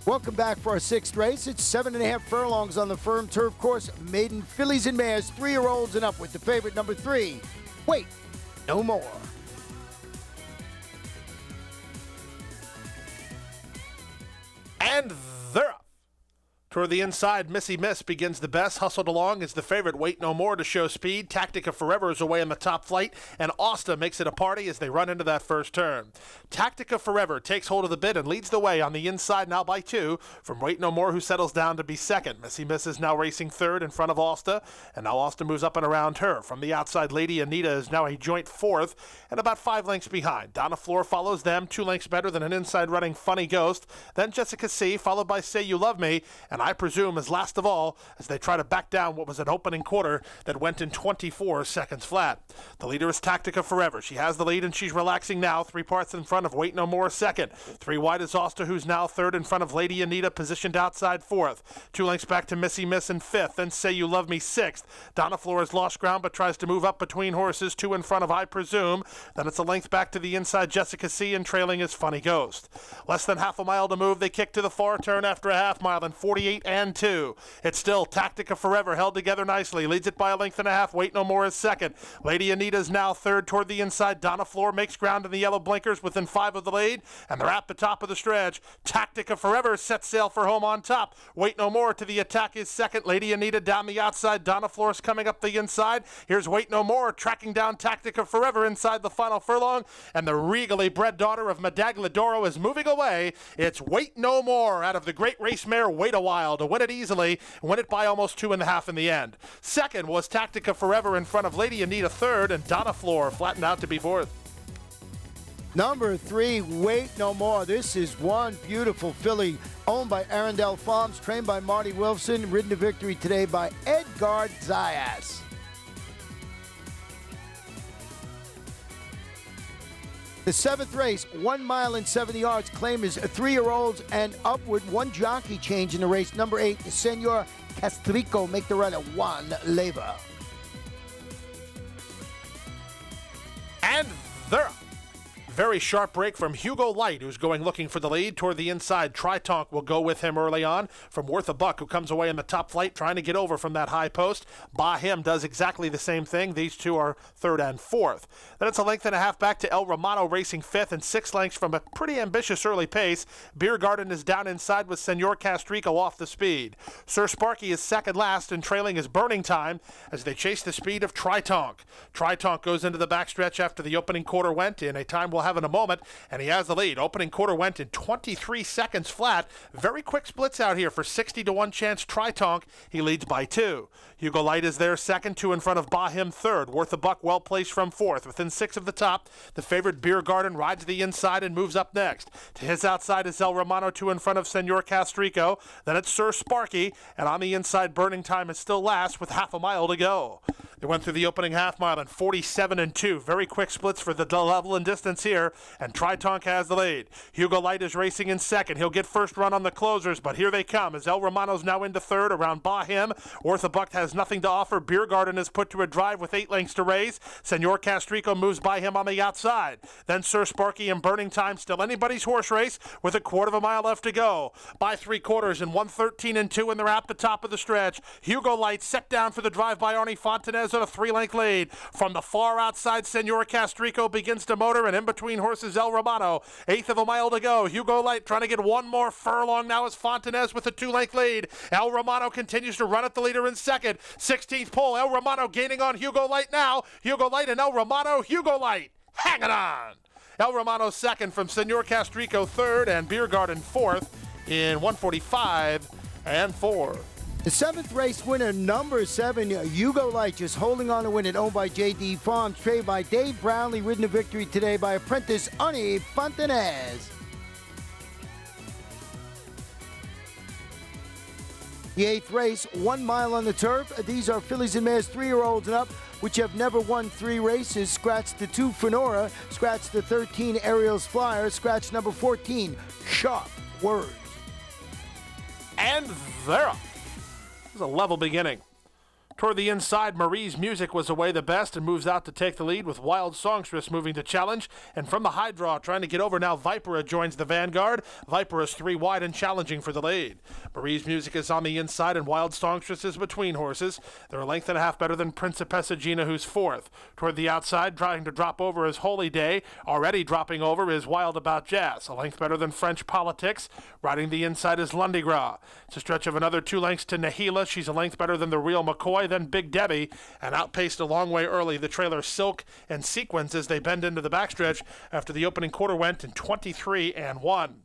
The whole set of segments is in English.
Welcome back for our sixth race. It's 7.5 furlongs on the firm turf course. Maiden fillies and mares, 3-year-olds and up with the favorite number 3. Wait no more. And they're up. Toward the inside, Missy Miss begins the best, hustled along as the favorite Wait No More to show speed. Tactica Forever is away in the top flight, and Asta makes it a party as they run into that first turn. Tactica Forever takes hold of the bit and leads the way on the inside now by 2 from Wait No More, who settles down to be second. Missy Miss is now racing third in front of Asta, and now Asta moves up and around her. From the outside, Lady Anita is now a joint fourth and about 5 lengths behind. Donna Floor follows them, 2 lengths better than an inside running Funny Ghost. Then Jessica C, followed by Say You Love Me, and I presume is last of all as they try to back down what was an opening quarter that went in 24 seconds flat. The leader is Tactica Forever. She has the lead and she's relaxing now, 3 parts in front of Wait No More second. 3 wide is Oster, who's now third in front of Lady Anita, positioned outside fourth. 2 lengths back to Missy Miss in fifth, then Say You Love Me sixth. Donna Floor has lost ground but tries to move up between horses, 2 in front of I Presume. Then it's a length back to the inside Jessica C, and trailing is Funny Ghost. Less than half a mile to move. They kick to the far turn after a half mile in 48 and 2. It's still Tactica Forever held together nicely. Leads it by a length and a half. Wait No More is second. Lady Anita is now third toward the inside. Donna Floor makes ground in the yellow blinkers within 5 of the lead, and they're at the top of the stretch. Tactica Forever sets sail for home on top. Wait No More to the attack is second. Lady Anita down the outside. Donna Floor is coming up the inside. Here's Wait No More tracking down Tactica Forever inside the final furlong, and the regally bred daughter of Medagladoro is moving away. It's Wait No More out of the great race mare Wait a While to win it easily. Win it by almost 2.5 in the end. Second was Tactica Forever in front of Lady Anita third, and Donna Floor flattened out to be fourth. Number 3, Wait No More. This is one beautiful filly owned by Arundel Farms, trained by Marty Wilson, ridden to victory today by Edgar Zayas. The 7th race, 1 mile and 70 yards. Claim is 3-year-olds and upward. 1 jockey change in the race. Number 8, Senor Castrico, make the run at 1 Leva. And they're up. Very sharp break from Hugo Light, who's going looking for the lead. Toward the inside, Tritonk will go with him early on. From Worth a Buck, who comes away in the top flight, trying to get over from that high post. Bahim does exactly the same thing. These two are third and fourth. Then it's a length and a half back to El Romano racing fifth, and 6 lengths from a pretty ambitious early pace. Beer Garden is down inside with Senor Castrico off the speed. Sir Sparky is second last, and trailing is Burning Time as they chase the speed of Tritonk. Tritonk goes into the backstretch after the opening quarter went in a time we'll have in a moment, and he has the lead. Opening quarter went in 23 seconds flat. Very quick splits out here for 60-1 chance Tritonk. He leads by 2. Hugo Light is there second, 2 in front of Bahim third. Worth a Buck well placed from fourth. Within 6 of the top, the favorite Beer Garden rides the inside and moves up next. To his outside is El Romano, 2 in front of Senor Castrico. Then it's Sir Sparky, and on the inside, Burning Time is still last with half a mile to go. They went through the opening half mile in 47 and 2. Very quick splits for the level and distance here, and Tritonk has the lead. Hugo Light is racing in second. He'll get first run on the closers, but here they come as El Romano's now into third around Bahim. Worth a Buck has nothing to offer. Beer Garden is put to a drive with 8 lengths to race. Senor Castrico moves by him on the outside. Then Sir Sparky and Burning Time, still anybody's horse race with a quarter of a mile left to go. By 3/4 in 1:13 and 2, and they're at the top of the stretch. Hugo Light set down for the drive by Arnie Fontanez on a 3-length lead. From the far outside, Senor Castrico begins to motor, and in between horses El Romano. 1/8 of a mile to go. Hugo Light trying to get one more furlong now as Fontanez with a 2-length lead. El Romano continues to run at the leader in second. 16th pole, El Romano gaining on Hugo Light now. Hugo Light and El Romano. Hugo Light hanging on. El Romano second from Senor Castrico third, and Beer Garden fourth in 1:45 and 4. The 7th race winner, number 7, Hugo Light, just holding on to win it, owned by J.D. Farms, trained by Dave Brownlee, ridden to victory today by apprentice Arnie Fontanez. The 8th race, 1 mile on the turf. These are fillies and mares, 3-year-olds and up, which have never won 3 races. Scratch the 2 Fenora, scratch the 13 Ariel's Flyer, scratch number 14, Sharp Words. And they're up. It was a level beginning. Toward the inside, Marie's Music was away the best and moves out to take the lead with Wild Songstress moving to challenge. And from the high draw, trying to get over now, Vipera joins the vanguard. Vipera is 3 wide and challenging for the lead. Marie's Music is on the inside and Wild Songstress is between horses. They're a length and a half better than Principessa Gina, who's 4th. Toward the outside, trying to drop over is Holy Day. Already dropping over is Wild About Jazz, a length better than French Politics. Riding the inside is Lundigras. It's a stretch of another 2 lengths to Nahila. She's a length better than the Real McCoy, then Big Debbie, and outpaced a long way early the trailer Silk and Sequence as they bend into the backstretch after the opening quarter went in 23-1.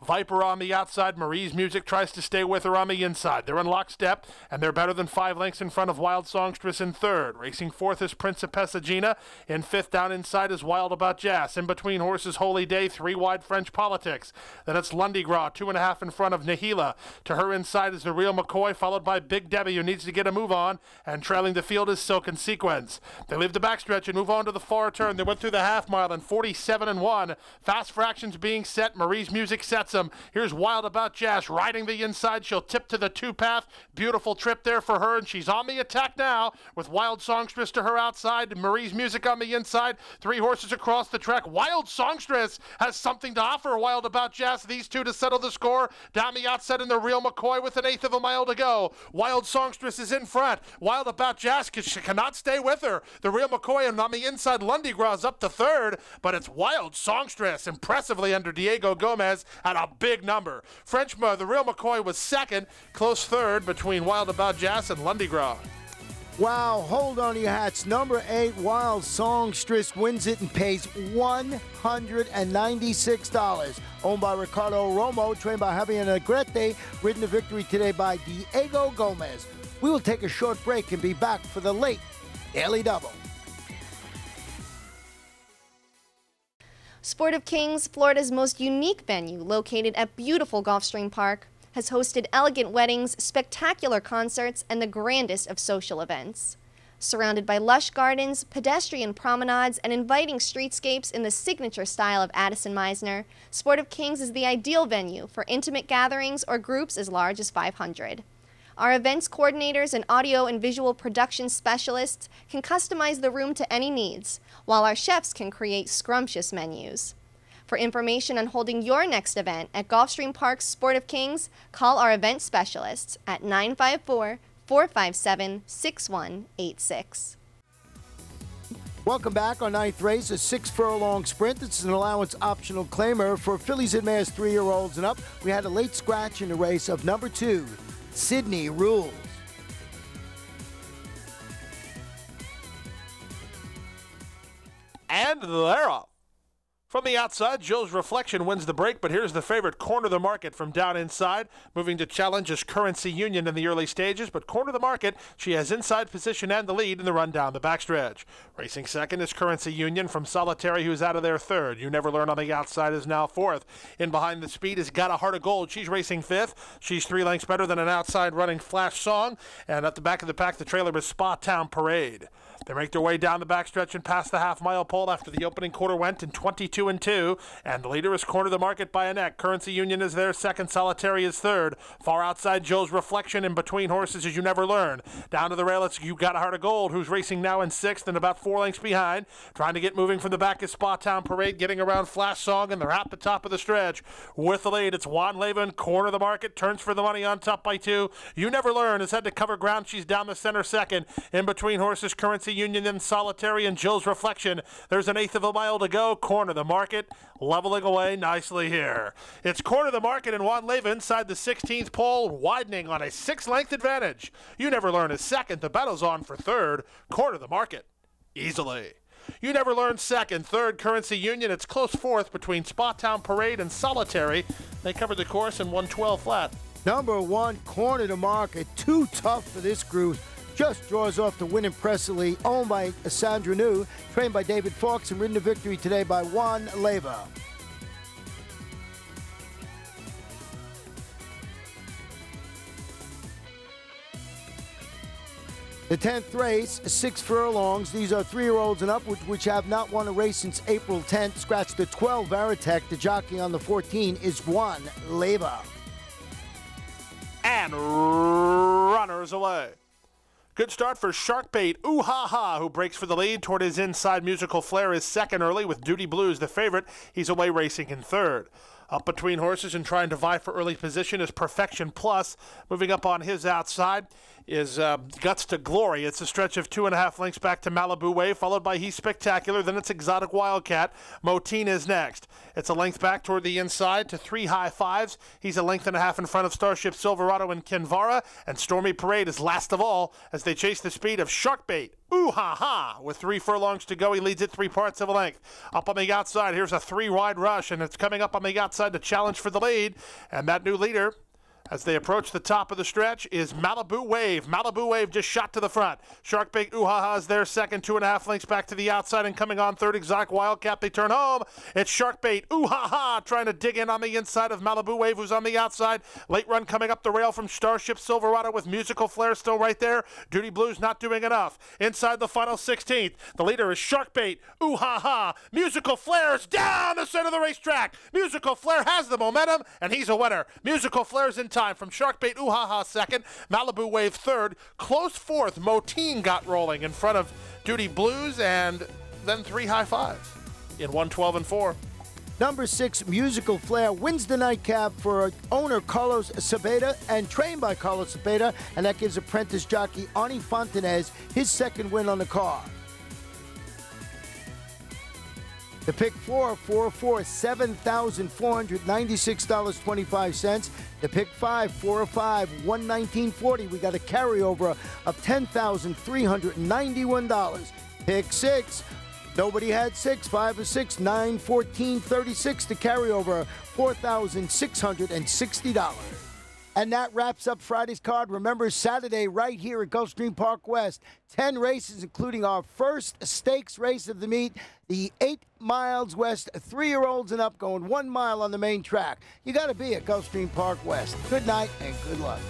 Viper on the outside. Marie's Music tries to stay with her on the inside. They're in lockstep, and they're better than 5 lengths in front of Wild Songstress in 3rd. Racing 4th is Principessa Gina. In 5th down inside is Wild About Jazz. In between horses, Holy Day, 3 wide French Politics. Then it's Lundigras, 2.5 in front of Nahila. To her inside is the Real McCoy, followed by Big Debbie, who needs to get a move on, and trailing the field is Silk and Sequence. They leave the backstretch and move on to the far turn. They went through the half mile in 47-1. Fast fractions being set. Marie's Music sets them. Here's Wild About Jazz riding the inside. She'll tip to the 2-path. Beautiful trip there for her, and she's on the attack now with Wild Songstress to her outside. Marie's Music on the inside. 3 horses across the track. Wild Songstress has something to offer Wild About Jazz. These 2 to settle the score. Down the outside in the Real McCoy with 1/8 of a mile to go. Wild Songstress is in front. Wild About Jazz cannot stay with her. The Real McCoy, and on the inside, Lundigras up to 3rd, but it's Wild Songstress impressively under Diego Gomez at a big number. The Real McCoy was 2nd, close 3rd between Wild About Jazz and Lundigras. Wow, hold on to your hats. Number 8, Wild Songstress wins it and pays $196. Owned by Ricardo Romo, trained by Javier Negrete, ridden to victory today by Diego Gomez. We will take a short break and be back for the late Daily Double. Sport of Kings, Florida's most unique venue, located at beautiful Gulfstream Park, has hosted elegant weddings, spectacular concerts, and the grandest of social events. Surrounded by lush gardens, pedestrian promenades, and inviting streetscapes in the signature style of Addison Meisner, Sport of Kings is the ideal venue for intimate gatherings or groups as large as 500. Our events coordinators and audio and visual production specialists can customize the room to any needs, while our chefs can create scrumptious menus. For information on holding your next event at Gulfstream Park's Sport of Kings, call our event specialists at 954-457-6186. Welcome back. Our 9th race, a 6-furlong sprint. This is an allowance optional claimer for fillies and mares 3-year-olds and up. We had a late scratch in the race of number 2, Sydney Rules. And they're off. From the outside, Joe's Reflection wins the break, but here's the favorite, Corner the Market, from down inside. Moving to challenge is Currency Union in the early stages, but Corner the Market, she has inside position and the lead in the run down the backstretch. Racing 2nd is Currency Union from Solitary, who's out of there 3rd. You Never Learn on the outside is now 4th. In behind the speed is Got a Heart of Gold. She's racing 5th. She's 3 lengths better than an outside running Flash Song. And at the back of the pack, the trailer is Spa Town Parade. They make their way down the backstretch and past the half-mile pole after the opening quarter went in 22-2, and the leader is Corner the Market by a neck. Currency Union is there, 2nd. Solitary is 3rd. Far outside, Joe's Reflection. In between horses is You Never Learn. Down to the rail, it's You Got a Heart of Gold, who's racing now in 6th and about 4 lengths behind. Trying to get moving from the back is Spa Town Parade, getting around Flash Song, and they're at the top of the stretch. With the lead, it's Juan Levin. Corner the Market turns for the money on top by 2. You Never Learn has had to cover ground. She's down the center 2nd. In between horses, Currency Union and Solitary and Joe's Reflection. There's 1/8 of a mile to go. Corner the Market leveling away nicely here. It's Corner the Market and Juan Leva inside the 16th pole, widening on a 6-length advantage. You Never Learn is 2nd. The battle's on for 3rd. Corner the Market easily. You Never Learn 2nd. 3rd, Currency Union. It's close 4th between Spa Town Parade and Solitary. They covered the course in 112 flat. Number 1, Corner the Market. Too tough for this group. Just draws off the win impressively, owned by Sandra New, trained by David Fawkes, and ridden to victory today by Juan Leva. The 10th race, 6 furlongs. These are 3-year-olds and up, which have not won a race since April 10th. Scratch the 12, Varatech. The jockey on the 14 is Juan Leva. And runners away. Good start for Sharkbait Ooh Ha Ha, who breaks for the lead toward his inside. Musical Flair is second early with Duty Blues the favorite. He's away racing in third. Up between horses and trying to vie for early position is Perfection Plus. Moving up on his outside is Guts to Glory. It's a stretch of 2.5 lengths back to Malibu Wave, followed by He's Spectacular. Then it's Exotic Wildcat. Moteen is next. It's a length back toward the inside to 3 High Fives. He's a length and a half in front of Starship Silverado and Kinvara. And Stormy Parade is last of all as they chase the speed of Sharkbait Ooh Ha Ha. With 3 furlongs to go, he leads it 3/4 of a length. Up on the outside, here's a 3-wide rush, and it's coming up on the outside to challenge for the lead. And that new leader, as they approach the top of the stretch, is Malibu Wave. Malibu Wave just shot to the front. Sharkbait Ooh Ha Ha is there second, 2.5 lengths back to the outside, and coming on third, Exotic Wildcat. They turn home. It's Sharkbait Ooh Ha Ha trying to dig in on the inside of Malibu Wave, who's on the outside. Late run coming up the rail from Starship Silverado with Musical Flair still right there. Duty Blues not doing enough. Inside the final 16th, the leader is Sharkbait Ooh Ha Ha. Musical Flair is down the center of the racetrack. Musical Flair has the momentum, and he's a winner. Musical Flair's in time from Sharkbait Ooh Ha Ha second, Malibu Wave third. Close fourth, Moteen got rolling in front of Duty Blues, and then 3 High Fives in 1:12 and 4. Number 6, Musical Flair, wins the nightcap for owner Carlos Cepeda and trained by Carlos Cepeda, and that gives apprentice jockey Arnie Fontanez his second win on the card. The pick 4, 4-4, $7,496.25. The pick 5, 4-5, $119.40. We got a carryover of $10,391. Pick 6, nobody had 6, 5 or 6, $914.36. The carryover, $4,660. And that wraps up Friday's card. Remember, Saturday right here at Gulfstream Park West, 10 races, including our first stakes race of the meet, the 8 miles west, 3-year-olds and up, going 1 mile on the main track. You got to be at Gulfstream Park West. Good night and good luck.